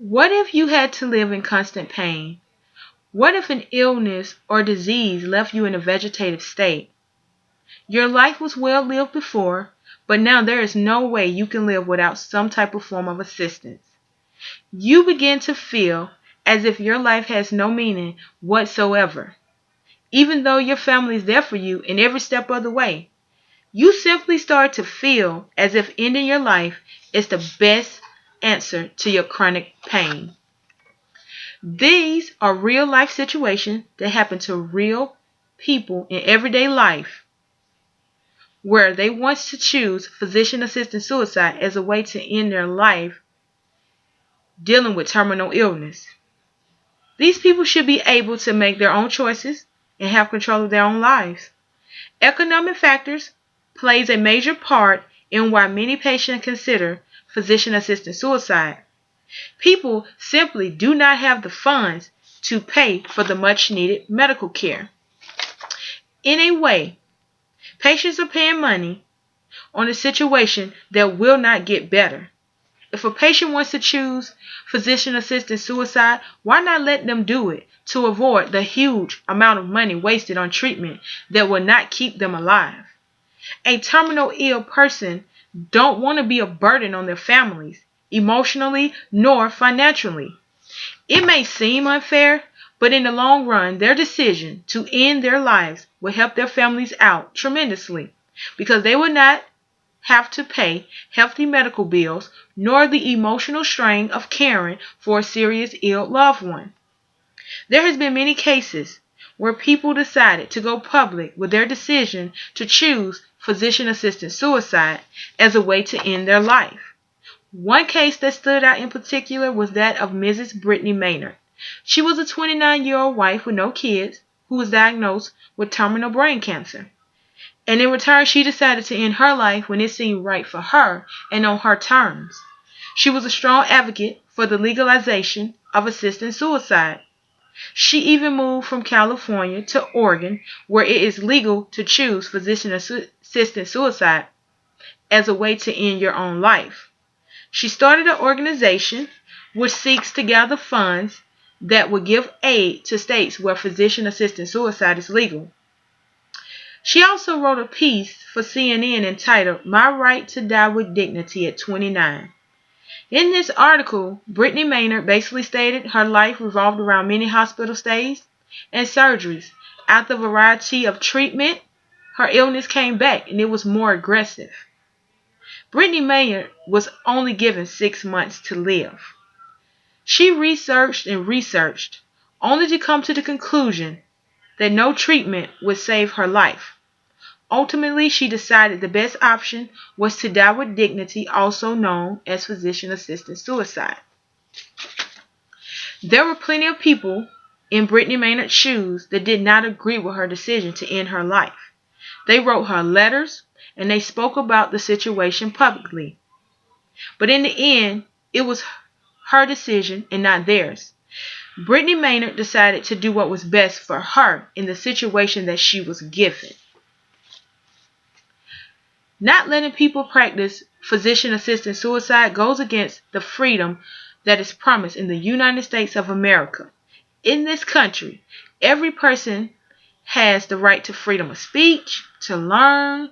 What if you had to live in constant pain? What if an illness or disease left you in a vegetative state? Your life was well lived before, but now there is no way you can live without some type of form of assistance. You begin to feel as if your life has no meaning whatsoever. Even though your family is there for you in every step of the way, you simply start to feel as if ending your life is the best answer to your chronic pain. These are real life situations that happen to real people in everyday life where they want to choose physician-assisted suicide as a way to end their life dealing with terminal illness. These people should be able to make their own choices and have control of their own lives. Economic factors plays a major part in why many patients consider physician-assisted suicide. People simply do not have the funds to pay for the much-needed medical care. In a way, patients are paying money on a situation that will not get better. If a patient wants to choose physician-assisted suicide, why not let them do it to avoid the huge amount of money wasted on treatment that will not keep them alive? A terminal ill person don't want to be a burden on their families, emotionally nor financially. It may seem unfair, but in the long run, their decision to end their lives will help their families out tremendously because they will not have to pay hefty medical bills nor the emotional strain of caring for a serious ill loved one. There has been many cases where people decided to go public with their decision to choose physician-assisted suicide as a way to end their life. One case that stood out in particular was that of Mrs. Brittany Maynard. She was a 29-year-old wife with no kids who was diagnosed with terminal brain cancer. And in return, she decided to end her life when it seemed right for her and on her terms. She was a strong advocate for the legalization of assisted suicide. She even moved from California to Oregon, where it is legal to choose physician-assisted suicide as a way to end your own life. She started an organization which seeks to gather funds that will give aid to states where physician-assisted suicide is legal. She also wrote a piece for CNN entitled "My Right to Die with Dignity at 29." In this article, Brittany Maynard basically stated her life revolved around many hospital stays and surgeries. After a variety of treatment, her illness came back and it was more aggressive. Brittany Maynard was only given 6 months to live. She researched and researched, only to come to the conclusion that no treatment would save her life. Ultimately, she decided the best option was to die with dignity, also known as physician-assisted suicide. There were plenty of people in Brittany Maynard's shoes that did not agree with her decision to end her life. They wrote her letters and they spoke about the situation publicly. But in the end, it was her decision and not theirs. Brittany Maynard decided to do what was best for her in the situation that she was given. Not letting people practice physician-assisted suicide goes against the freedom that is promised in the United States of America. In this country, every person has the right to freedom of speech, to learn,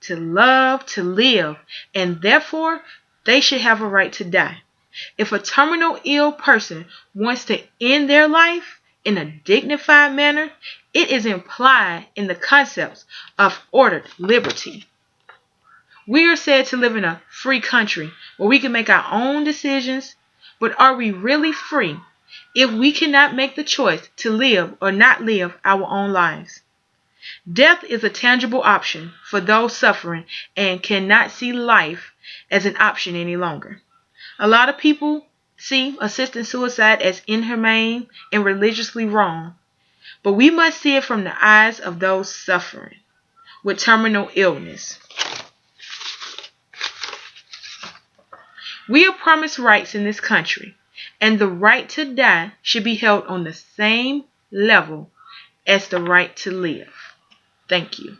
to love, to live, and therefore they should have a right to die. If a terminal ill person wants to end their life in a dignified manner, it is implied in the concepts of ordered liberty. We are said to live in a free country where we can make our own decisions, but are we really free if we cannot make the choice to live or not live our own lives? Death is a tangible option for those suffering and cannot see life as an option any longer. A lot of people see assisted suicide as inhumane and religiously wrong, but we must see it from the eyes of those suffering with terminal illness. We are promised rights in this country, and the right to die should be held on the same level as the right to live. Thank you.